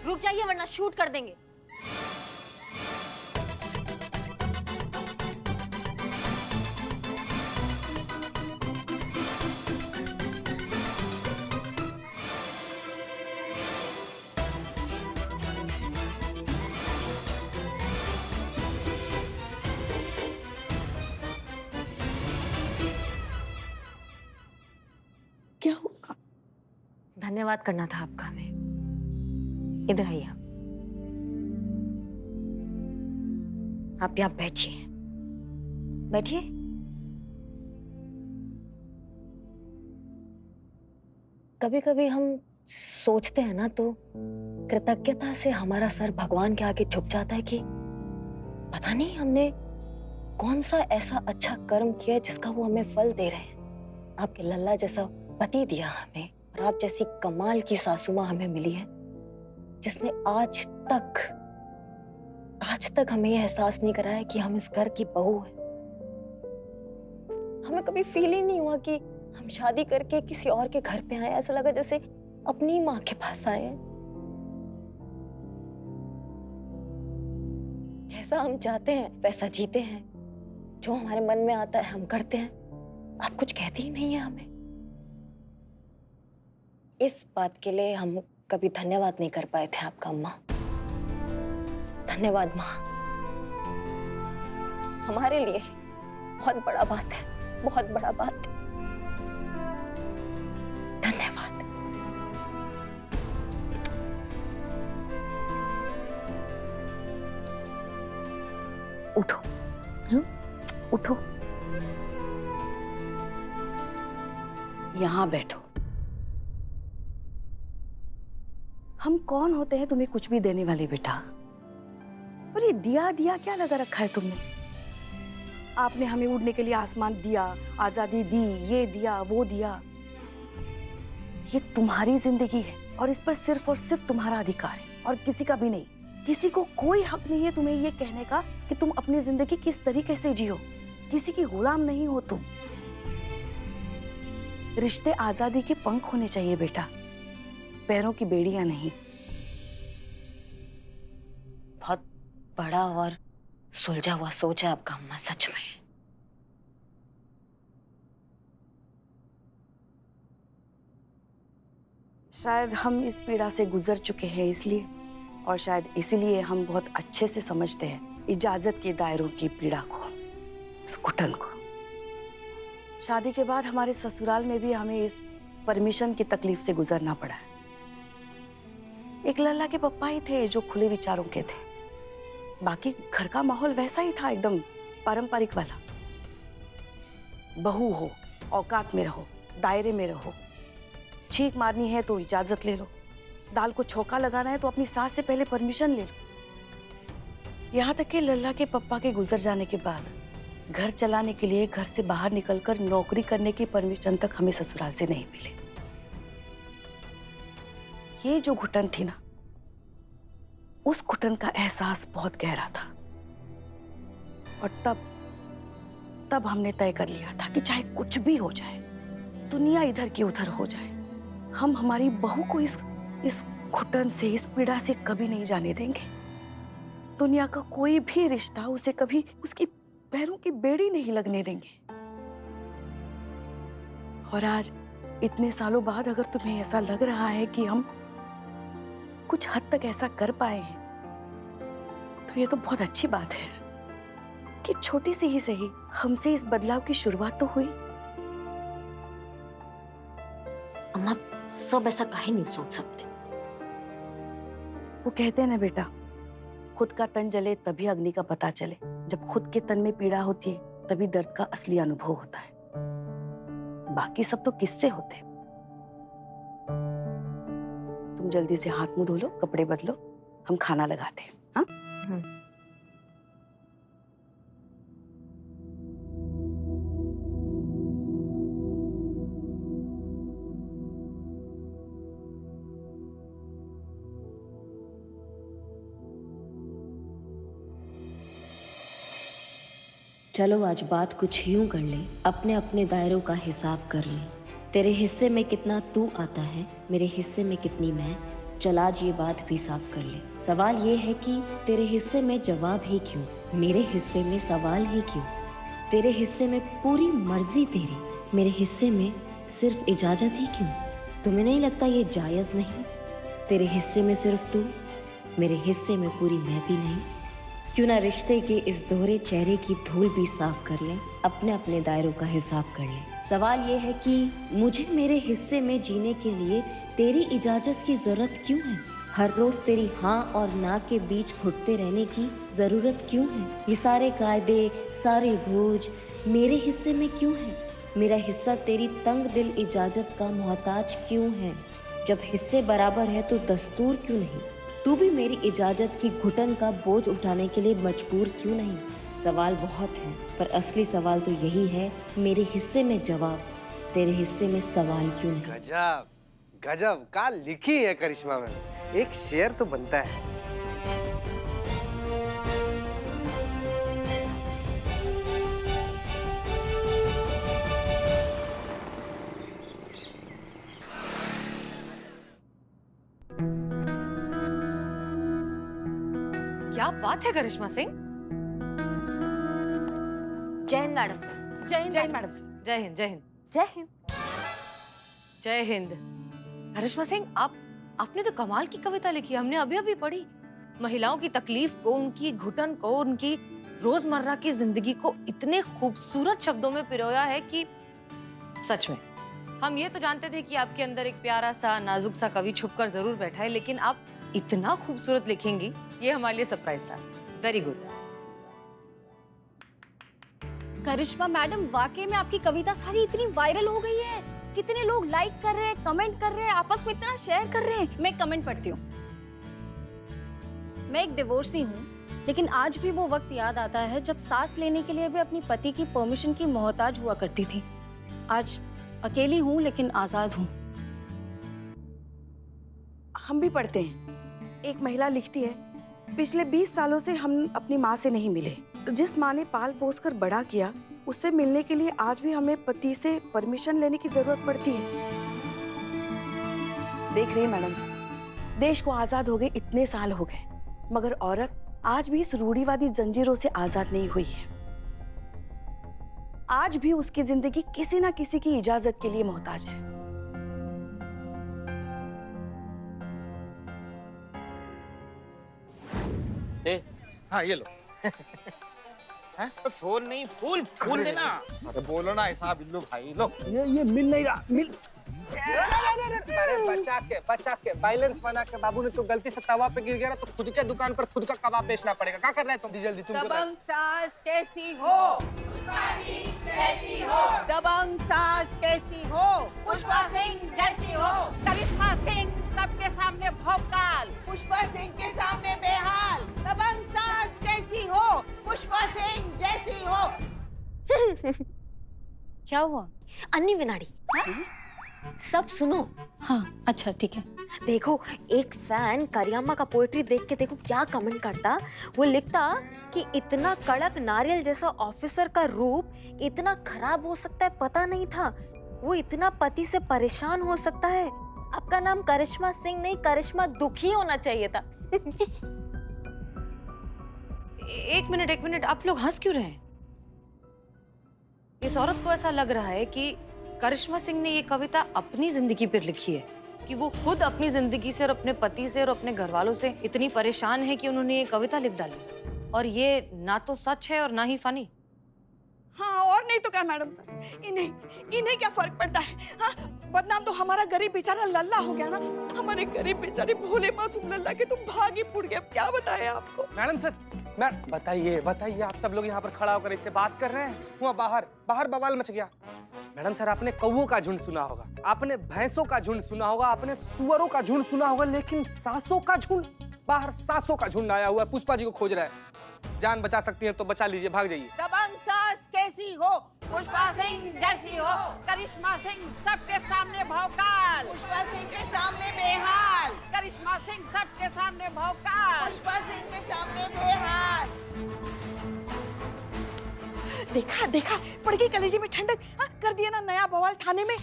रुक जाइए वरना शूट कर देंगे। क्या हुआ? धन्यवाद करना था आपका हमें। इधर आइए आप यहाँ बैठिए, बैठिए। कभी कभी हम सोचते हैं ना तो कृतज्ञता से हमारा सर भगवान के आगे झुक जाता है कि पता नहीं हमने कौन सा ऐसा अच्छा कर्म किया जिसका वो हमें फल दे रहे हैं। आपके लल्ला जैसा पति दिया हमें और आप जैसी कमाल की सासू माँ हमें मिली है जिसने आज तक हमें यह एहसास नहीं कराया कि हम इस घर की बहू हैं। हमें कभी फील ही नहीं हुआ कि हम शादी करके किसी और के घर पे आए। ऐसा लगा जैसे अपनी माँ के पास आए हैं। जैसा हम चाहते हैं वैसा जीते हैं, जो हमारे मन में आता है हम करते हैं। आप कुछ कहती ही नहीं है हमें। इस बात के लिए हम कभी धन्यवाद नहीं कर पाए थे आपका अम्मा। धन्यवाद माँ, हमारे लिए बहुत बड़ा बात है, बहुत बड़ा बात है। धन्यवाद। उठो, उठो, यहाँ बैठो। हम कौन होते हैं तुम्हें कुछ भी देने वाले बेटा? और ये दिया दिया क्या लगा रखा है तुमने? आपने हमें उड़ने के लिए आसमान दिया, आजादी दी, ये दिया वो दिया। ये तुम्हारी जिंदगी है और इस पर सिर्फ और सिर्फ तुम्हारा अधिकार है और किसी का भी नहीं। किसी को कोई हक नहीं है तुम्हें ये कहने का कि तुम अपनी जिंदगी किस तरीके से जियो। किसी की गुलाम नहीं हो तुम। रिश्ते आजादी के पंख होने चाहिए बेटा, पैरों की बेड़ियां नहीं। बहुत बड़ा और सुलझा हुआ सोच है आपका अम्मा, सच में। शायद हम इस पीड़ा से गुजर चुके हैं इसलिए, और शायद इसीलिए हम बहुत अच्छे से समझते हैं इजाजत के दायरों की पीड़ा को, इस घुटन को। शादी के बाद हमारे ससुराल में भी हमें इस परमिशन की तकलीफ से गुजरना पड़ा है। एक लल्ला के पप्पा ही थे जो खुले विचारों के थे, बाकी घर का माहौल वैसा ही था, एकदम पारंपरिक वाला। बहू हो, औकात में रहो, दायरे में रहो। छींक मारनी है तो इजाजत ले लो, दाल को छौंका लगाना है तो अपनी सास से पहले परमिशन ले लो। यहाँ तक कि लल्ला के पप्पा के गुजर जाने के बाद घर चलाने के लिए घर से बाहर निकलकर नौकरी करने की परमिशन तक हमें ससुराल से नहीं मिले। ये जो घुटन थी ना, उस घुटन का एहसास बहुत गहरा था। और तब हमने तय कर लिया था कि चाहे कुछ भी हो जाए, दुनिया इधर की उधर हो जाए, हम हमारी बहू को इस घुटन से, इस पीड़ा से कभी नहीं जाने देंगे। दुनिया का कोई भी रिश्ता उसे कभी उसकी पैरों की बेड़ी नहीं लगने देंगे। और आज इतने सालों बाद अगर तुम्हें ऐसा लग रहा है कि हम कुछ हद तक ऐसा कर पाए हैं, तो ये तो बहुत अच्छी बात है कि छोटी सी ही सही हमसे इस बदलाव की शुरुआत तो हुई। अम्मा, सब ऐसा काहे नहीं सोच सकते। वो कहते हैं ना बेटा, खुद का तन जले तभी अग्नि का पता चले। जब खुद के तन में पीड़ा होती है तभी दर्द का असली अनुभव होता है। बाकी सब तो किससे होते हैं। तुम जल्दी से हाथ मुंह धो लो, कपड़े बदलो, हम खाना लगाते हैं। हाँ? चलो आज बात कुछ यूं कर ले, अपने अपने दायरों का हिसाब कर ले। तेरे हिस्से में कितना तू आता है, मेरे हिस्से में कितनी मैं, चल आज ये बात भी साफ कर ले। सवाल ये है कि तेरे हिस्से में जवाब ही क्यों, मेरे हिस्से में सवाल ही क्यों। तेरे हिस्से में पूरी मर्जी तेरी, मेरे हिस्से में सिर्फ इजाजत ही क्यों। तुम्हें नहीं लगता ये जायज नहीं? तेरे हिस्से में सिर्फ तू, मेरे हिस्से में पूरी मैं भी नहीं। क्यों ना रिश्ते के इस दोहरे चेहरे की धूल भी साफ कर लें, अपने अपने दायरों का हिसाब कर लें। सवाल ये है कि मुझे मेरे हिस्से में जीने के लिए तेरी इजाजत की जरूरत क्यों है? हर रोज तेरी हाँ और ना के बीच घुटते रहने की जरूरत क्यों है? ये सारे कायदे, सारे बोझ मेरे हिस्से में क्यों है? मेरा हिस्सा तेरी तंग दिल इजाजत का मोहताज क्यों है? जब हिस्से बराबर है तो दस्तूर क्यों नहीं? तू भी मेरी इजाजत की घुटन का बोझ उठाने के लिए मजबूर क्यों नहीं? सवाल बहुत हैं, पर असली सवाल तो यही है, मेरे हिस्से में जवाब, तेरे हिस्से में सवाल क्यों नहीं? गजब गजब का लिखी है करिश्मा में, एक शेर तो बनता है। क्या बात है करिश्मा सिंह। जय हिंद मैडम सर। जय हिंद मैडम। जय हिंद जय हिंद जय हिंद। जय हिंद। करिश्मा सिंह, आपने तो कमाल की कविता लिखी, हमने अभी अभी पढ़ी। महिलाओं की तकलीफ को, उनकी घुटन को, उनकी रोजमर्रा की जिंदगी को इतने खूबसूरत शब्दों में पिरोया है कि सच में हम ये तो जानते थे कि आपके अंदर एक प्यारा सा नाजुक सा कवि छुपकर जरूर बैठा है, लेकिन आप इतना खूबसूरत लिखेंगी ये हमारे लिए सरप्राइज था। Very good. करिश्मा मैडम, वाकई में आपकी कविता सारी इतनी वायरल हो गई है, कितने लोग लाइक कर रहे हैं, कमेंट कर रहे हैं, आपस में इतना शेयर कर रहे हैं। मैं कमेंट पढ़ती हूँ। मैं एक डिवोर्सी हूँ, लेकिन आज भी वो वक्त याद आता है जब सांस लेने के लिए भी अपनी पति की परमिशन की मोहताज हुआ करती थी। आज अकेली हूँ लेकिन आजाद हूँ। हम भी पढ़ते हैं। एक महिला लिखती है, पिछले 20 सालों से हम अपनी माँ से नहीं मिले। जिस माँ ने पाल पोस कर बड़ा किया, उससे मिलने के लिए आज भी हमें पति से परमिशन लेने की जरूरत पड़ती है। देख रही हैं मैडम, देश को आजाद हो गए इतने साल हो गए, मगर औरत आज भी इस रूढ़िवादी जंजीरों से आजाद नहीं हुई है। आज भी उसकी जिंदगी किसी ना किसी की इजाजत के लिए मोहताज है। हाँ ये लो। फोन नहीं, फूल फूल देना। अरे बोलो ना ऐसा बिल्लू भाई, लो। ये मिल नहीं रहा, मिल। अरे बचा के बैलेंस बना के, बाबू ने तो गलती से तवा पे गिर गया ना, तो खुद के दुकान पर खुद का कबाब बेचना पड़ेगा। क्या कर रहे हैं तुम? जल्दी तुम। दबंग सास कैसी हो? दबंग सास कैसी हो? पुष्पा सिंह जैसी हो। करिश्मा सिंह सबके सामने भौकाल, पुष्पा सिंह के सामने बेहाल। दबंग सास कैसी हो? पुष्पा सिंह जैसी हो। क्या हुआ? अन्नी विनाड़ी, सब सुनो। हाँ अच्छा ठीक है। देखो, एक फैन करियम्मा का पोएट्री देख के देखो क्या कमेंट करता। वो लिखता कि इतना कड़क नारियल जैसा ऑफिसर का रूप इतना खराब हो सकता है पता नहीं था। वो इतना पति से परेशान हो सकता है। आपका नाम करिश्मा सिंह नहीं, करिश्मा दुखी होना चाहिए था। एक मिनट, आप लोग हंस क्यों रहे हैं? इस औरत को ऐसा लग रहा है कि करिश्मा सिंह ने ये कविता अपनी जिंदगी पर लिखी है, कि वो खुद अपनी जिंदगी से और अपने पति से और अपने घर वालों से इतनी परेशान है कि उन्होंने ये कविता लिख डाली। और ये ना तो सच है और ना ही फनी। हाँ और नहीं तो क्या मैडम सर, इन्हें क्या फर्क पड़ता है? हाँ, बदनाम तो हमारा गरीब बेचारा लल्ला हो गया ना। हमारे गरीब बेचारे भोले मासूम लल्ला के तो भाग ही फूट गया। क्या बताएं आपको? मैडम सर, बताइए आप सब लोग यहाँ पर खड़ा होकर इससे बात कर रहे हैं। वहाँ बाहर बवाल मच गया। मैडम सर, आपने कौवों का झुंड सुना होगा, आपने भैंसों का झुंड सुना होगा, आपने सुअरों का झुंड सुना होगा, लेकिन सासों का झुंड, बाहर सासों का झुंड आया हुआ है। पुष्पा जी को खोज रहा है। जान बचा सकती हैं तो बचा लीजिए, भाग जाइए। दबंग सास कैसी हो? पुष्पा सिंह जैसी हो। करिश्मा सिंह सबके सामने भौकाल, पुष्पा सिंह के सामने बेहाल। करिश्मा सिंह सबके सामने भौकाल, पुष्पा सिंह के सामने बेहाल। देखा पड़ गई कलेजे में ठंडक। हाँ, कर दिया ना नया बवाल थाने में।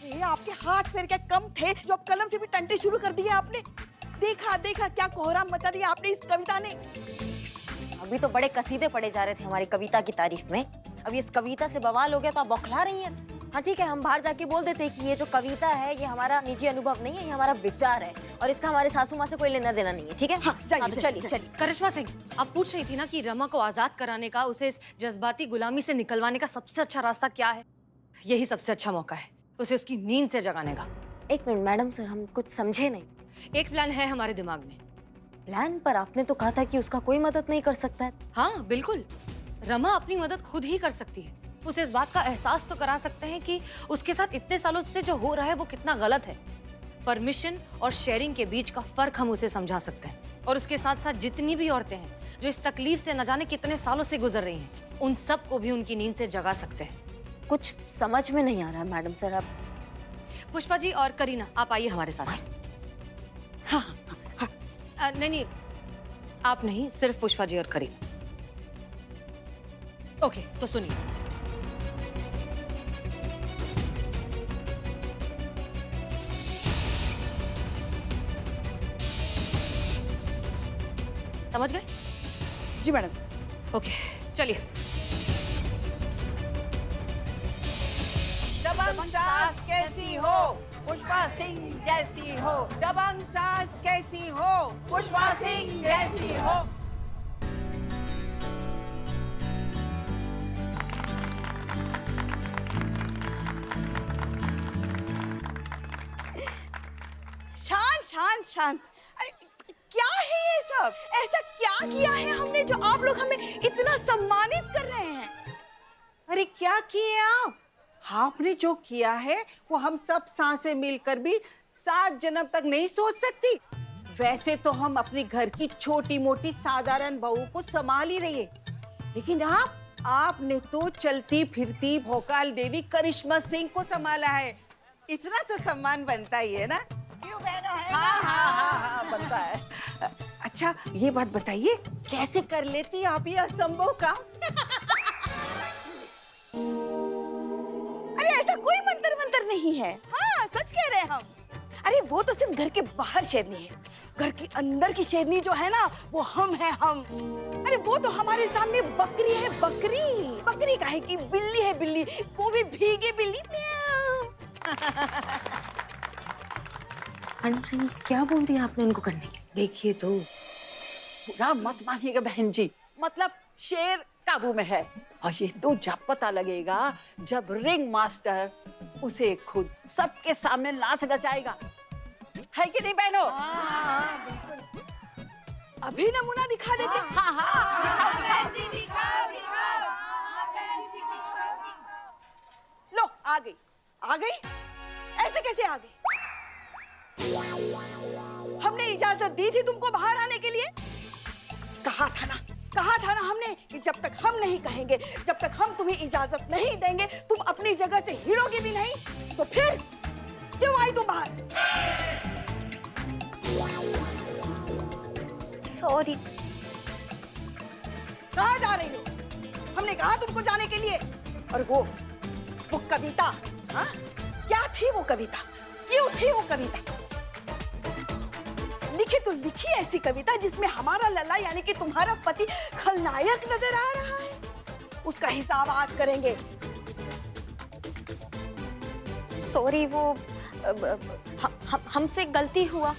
ये आपके हाथ पैर क्या कम थे जो अब कलम से भी टंटे शुरू कर दिए आपने? देखा देखा क्या कोहराम मचा दिया आपने इस कविता ने। अभी तो बड़े कसीदे पढ़े जा रहे थे हमारी कविता की तारीफ में, अब इस कविता से बवाल हो गया तो आप बौखला रही हैं। हाँ ठीक है, हम बाहर जाके बोल देते कि ये जो कविता है ये हमारा निजी अनुभव नहीं है, ये हमारा विचार है और इसका हमारे सासू माँ से कोई लेना देना नहीं है, ठीक है? हाँ, जाइए, तो जाइए, चलिए जाइए। चलिए। करिश्मा सिंह, आप पूछ रही थी ना कि रमा को आजाद कराने का, उसे इस जज्बाती गुलामी से निकलवाने का सबसे अच्छा रास्ता क्या है? यही सबसे अच्छा मौका है उसे उसकी नींद से जगाने का। एक मिनट मैडम सर, हम कुछ समझे नहीं। एक प्लान है हमारे दिमाग में। प्लान? पर आपने तो कहा था कि उसका कोई मदद नहीं कर सकता है। हाँ बिल्कुल, रमा अपनी मदद खुद ही कर सकती है। उसे इस बात का एहसास तो करा सकते हैं कि उसके साथ इतने सालों से जो हो रहा है वो कितना गलत है। परमिशन और शेयरिंग के बीच का फर्क हम उसे समझा सकते हैं और उसके साथ साथ जितनी भी औरतें हैं जो इस तकलीफ से न जाने कितने सालों से गुजर रही हैं, उन सब को भी उनकी नींद से जगा सकते हैं। कुछ समझ में नहीं आ रहा है मैडम सर। अब पुष्पा जी और करीना, आप आइए हमारे साथ। हाँ, नहीं, आप नहीं, सिर्फ पुष्पा जी और करीना। ओके, तो सुनिए। समझ गए? जी मैडम सर। ओके, चलिए। दबंग सास कैसी हो? पुष्पा सिंह जैसी हो, दबंग सास कैसी हो? पुष्पा सिंह जैसी हो। शान शान शान, अरे क्या है ये सब? ऐसा क्या किया है हमने जो आप लोग हमें इतना सम्मानित कर रहे हैं? अरे क्या किए आप? आपने जो किया है वो हम सब सांसें मिलकर भी 7 जन्म तक नहीं सोच सकती। वैसे तो हम अपने घर की छोटी मोटी साधारण बहू को संभाल ही रही है, लेकिन आपने तो चलती फिरती भोकाल देवी करिश्मा सिंह को संभाला है। इतना तो सम्मान बनता ही है ना? क्यों बहनों, है ना? हाँ, बनता है। अच्छा ये बात बताइए, कैसे कर लेती आप ये असंभव काम? अरे ऐसा कोई मंतर मंतर नहीं है। हाँ सच कह रहे हैं हम। अरे वो तो सिर्फ घर के बाहर शेरनी है, घर के अंदर की शेरनी जो है ना वो हम हैं हम। अरे वो तो हमारे सामने बकरी है, बकरी। बकरी काहे की, बिल्ली है बिल्ली, वो भी भीगी बिल्ली। म्याऊ। मैडम सिंह क्या बोल दिया आपने इनको करने के? देखिए तो, बुरा मत मानिएगा बहन जी, मतलब शेर काबू में है और ये तो जब पता लगेगा जब रिंग मास्टर उसे खुद सबके सामने नाच नचाएगा, है कि नहीं बहनों? अभी नमूना दिखा देते। हाँ हाँ, लो आ गई, आ गई। ऐसे कैसे आ गई? हमने इजाजत दी थी तुमको बाहर आने के लिए। कहा था ना हमने कि जब तक हम नहीं कहेंगे, जब तक हम तुम्हें इजाजत नहीं देंगे, तुम अपनी जगह से हिलोगे भी नहीं। तो फिर क्यों आई तुम बाहर? सॉरी। कहाँ जा रही हो? हमने कहा तुमको जाने के लिए। और वो कविता, हाँ? क्या थी वो कविता? क्यों थी वो कविता? लिखी तो लिखी ऐसी कविता जिसमें हमारा लल्ला यानी कि तुम्हारा पति खलनायक नजर आ रहा है। उसका हिसाब आज करेंगे। सॉरी, वो हमसे गलती हुआ।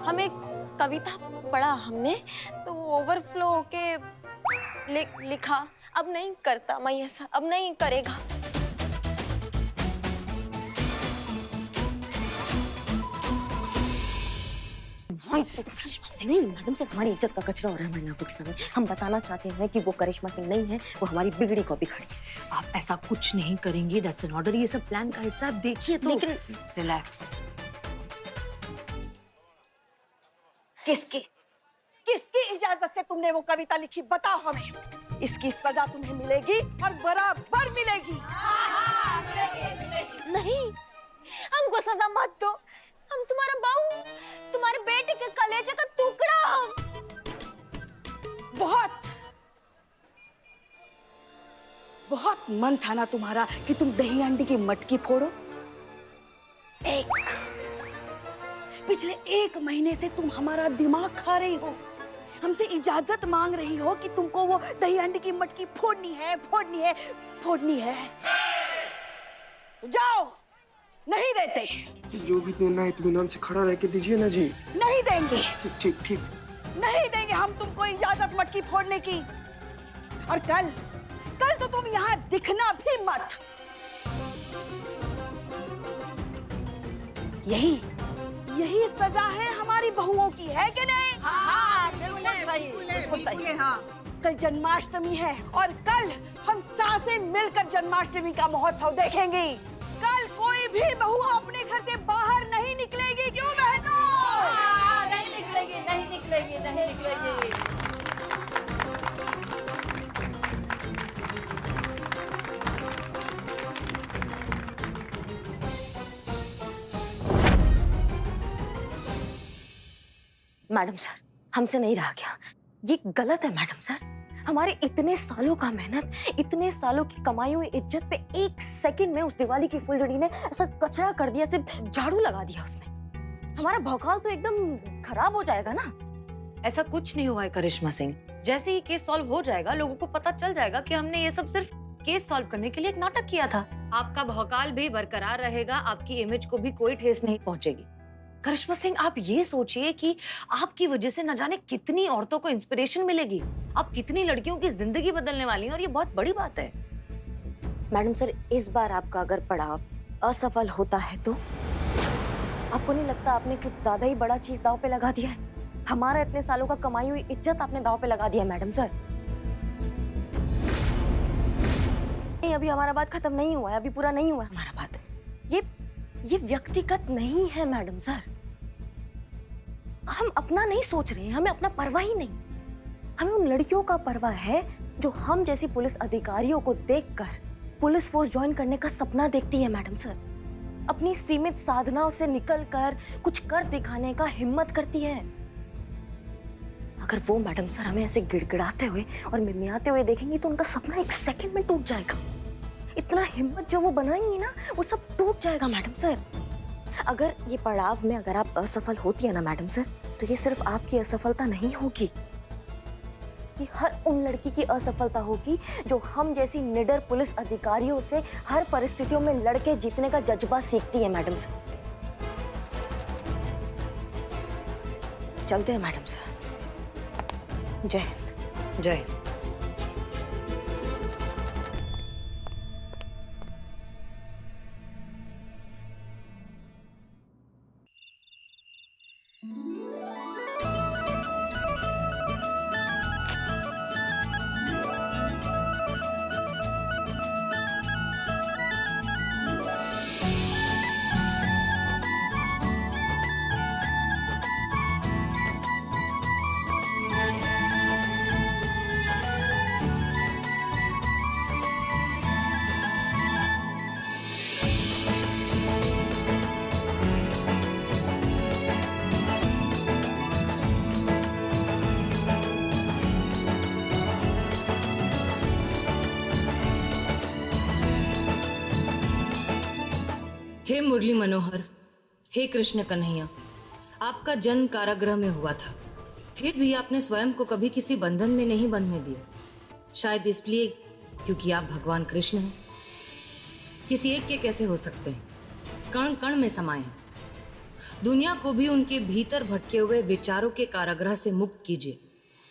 हमें कविता पढ़ा हमने तो ओवरफ्लो होके लिखा। अब नहीं करता मैं ऐसा, अब नहीं करेगा। नहीं मैडम से हमारी इज्जत का कचरा हो रहा है मैडम आपको के सामने। हम बताना चाहते हैं कि वो करिश्मा सिंह नहीं है, वो हमारी बिगड़ी कॉपी खड़ी। आप ऐसा कुछ नहीं करेंगे, दैट्स एन ऑर्डर। ये सब प्लान का हिस्सा है, देखिए तो। लेकिन रिलैक्स। किसकी इजाजत से तुमने वो कविता लिखी? बताओ हमें। इसकी सजा तुम्हें मिलेगी और बराबर मिलेगी। नहीं, हमको सजा मत दो। हम तुम्हारा बहू, तुम्हारे बेटे के कलेजे का टुकड़ा हम। बहुत मन था ना तुम्हारा कि तुम दही अंडी की मटकी फोड़ो। पिछले 1 महीने से तुम हमारा दिमाग खा रही हो, हमसे इजाजत मांग रही हो कि तुमको वो दही अंडे की मटकी फोड़नी है, फोड़नी है, फोड़नी है। तो जाओ, नहीं देते। जो भी देना है इत्मीनान से खड़ा रह के दीजिए ना जी। नहीं देंगे, ठीक ठीक। नहीं देंगे हम तुमको इजाजत मटकी फोड़ने की। और कल तो तुम यहाँ दिखना भी मत। यही सजा है हमारी बहुओं की, है कि नहीं? हाँ, बिल्कुल सही, बिल्कुल सही। हाँ। कल जन्माष्टमी है और कल हम सासें मिलकर जन्माष्टमी का महोत्सव देखेंगे। कल कोई भी बहू अपने घर से बाहर नहीं निकलेगी, क्यों बहनों? नहीं निकलेगी, नहीं निकलेगी, नहीं निकलेगी। मैडम सर, हमसे नहीं रहा गया। ये गलत है मैडम सर। हमारे इतने सालों का मेहनत, इतने सालों की कमाई हुई इज्जत पे 1 सेकंड में उस दिवाली की फुलझड़ी ने ऐसा कचरा कर दिया, सिर्फ झाड़ू लगा दिया उसने। हमारा भौकाल तो एकदम खराब हो जाएगा ना। ऐसा कुछ नहीं हुआ है करिश्मा सिंह। जैसे ही केस सॉल्व हो जाएगा, लोगों को पता चल जाएगा कि हमने ये सब सिर्फ केस सॉल्व करने के लिए एक नाटक किया था। आपका भौकाल भी बरकरार रहेगा, आपकी इमेज को भी कोई ठेस नहीं पहुंचेगी। करिश्मा सिंह, आप ये सोचिए कि आपकी वजह से न जाने कितनी औरतों को इंस्पिरेशन मिलेगी, आप कितनी लड़कियों की जिंदगी बदलने वाली हैं, और ये बहुत बड़ी बात है। मैडम सर, इस बार आपका अगर पड़ाव असफल होता है तो आपको नहीं लगता आपने कुछ ज्यादा ही बड़ा चीज दांव पे लगा दिया है? हमारा इतने सालों का कमाई हुई इज्जत आपने दांव पे लगा दिया मैडम सर। नहीं, अभी हमारा बात खत्म नहीं हुआ है, अभी पूरा नहीं हुआ है हमारा बात। ये व्यक्तिगत नहीं है मैडम सर। हम अपना नहीं सोच रहे हैं, हमें अपना परवाह ही नहीं। हमें उन लड़कियों का परवाह है जो हम जैसी पुलिस अधिकारियों को देखकर पुलिस फोर्स ज्वाइन करने का सपना देखती है मैडम सर। अपनी सीमित साधनाओं से निकलकर कुछ कर दिखाने का हिम्मत करती है। अगर वो मैडम सर हमें ऐसे गिड़गिड़ाते हुए और मिमियाते हुए देखेंगी तो उनका सपना 1 सेकंड में टूट जाएगा। इतना हिम्मत जो वो बनाएंगी ना, वो सब टूट जाएगा मैडम सर। अगर ये पड़ाव में अगर आप असफल होती है ना मैडम सर, तो ये सिर्फ आपकी असफलता नहीं होगी, ये हर उन लड़की की असफलता होगी जो हम जैसी निडर पुलिस अधिकारियों से हर परिस्थितियों में लड़के जीतने का जज्बा सीखती है मैडम सर। चलते हैं मैडम सर। जय हिंद। जय हिंद। हे मुरली मनोहर, हे कृष्ण कन्हैया, आपका जन्म कारागृह में हुआ था, फिर भी आपने स्वयं को कभी किसी बंधन में नहीं बंधने दिया। शायद इसलिए क्योंकि आप भगवान कृष्ण हैं। किसी एक के कैसे हो सकते हैं? कण कण में समाये हैं। दुनिया को भी उनके भीतर भटके हुए विचारों के कारागृह से मुक्त कीजिए,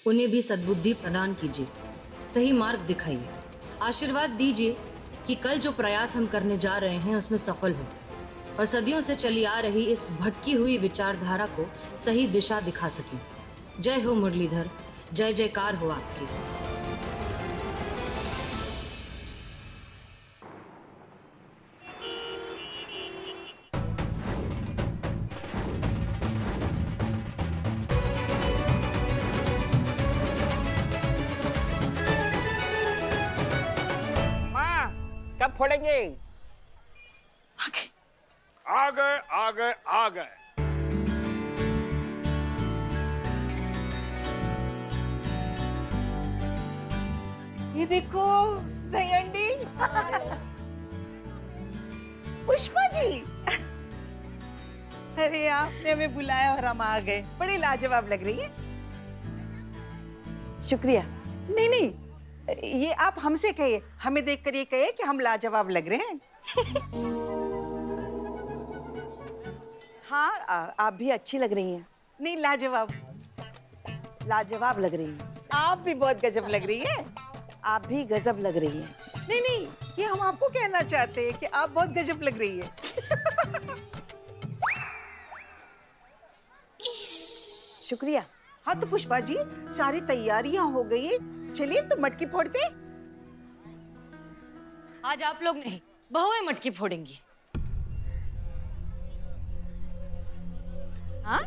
उन्हें भी सद्बुद्धि प्रदान कीजिए, सही मार्ग दिखाइए, आशीर्वाद दीजिए कि कल जो प्रयास हम करने जा रहे हैं उसमें सफल हो और सदियों से चली आ रही इस भटकी हुई विचारधारा को सही दिशा दिखा सकें। जय हो मुरलीधर, जय जयकार हो आपकी। माँ कब फोड़ेंगे? आ गए आ गए आ गए। ये देखो दही पुष्पा जी अरे आपने हमें बुलाया और हम आ गए। बड़ी लाजवाब लग रही है। शुक्रिया। नहीं नहीं, ये आप हमसे कहिए, हमें देखकर ये कहिए कि हम लाजवाब लग रहे हैं। हाँ, आप भी अच्छी लग रही हैं। नहीं, लाजवाब। लाजवाब लग रही हैं। आप भी बहुत गजब लग रही है। आप भी गजब लग रही हैं। नहीं नहीं, ये हम आपको कहना चाहते हैं कि आप बहुत गजब लग रही है। शुक्रिया। हाँ तो पुष्पा जी, सारी तैयारियां हो गई है, चलिए तो मटकी फोड़ते हैं। आज आप लोग नहीं, बहुएं मटकी फोड़ेंगी। हाँ